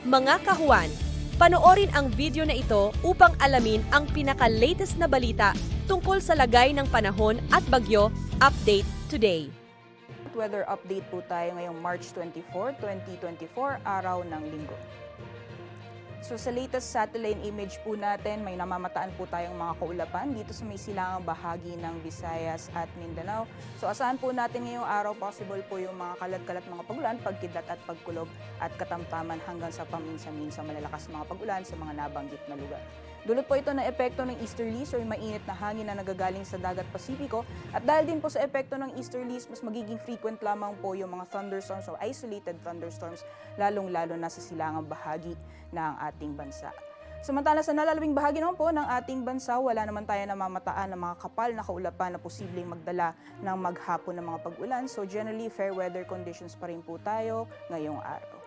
Mga kahuan, panoorin ang video na ito upang alamin ang pinaka-latest na balita tungkol sa lagay ng panahon at bagyo. Update today. Weather update po tayo ngayong March 24, 2024, araw ng Linggo. So sa latest satellite image po natin, may namamataan po tayong mga kaulapan dito sa may silangang bahagi ng Visayas at Mindanao. So asahan po natin ngayong araw possible po yung mga kalat-kalat mga pagulan, pagkidlat at pagkulog at katamtaman hanggang sa paminsan-minsan malalakas mga pagulan sa mga nabanggit na lugar. Dulot po ito ng epekto ng easterlies o yung mainit na hangin na nagagaling sa dagat Pasipiko. At dahil din po sa epekto ng easterlies, mas magiging frequent lamang po yung mga thunderstorms o isolated thunderstorms, lalong-lalo na sa silangang bahagi ng ating bansa. Samantala sa nalalabing bahagi naman po ng ating bansa, wala naman tayo namamataan ng mga kapal na kaulapan na posibleng magdala ng maghapon ng mga pag-ulan. So generally, fair weather conditions pa rin po tayo ngayong araw.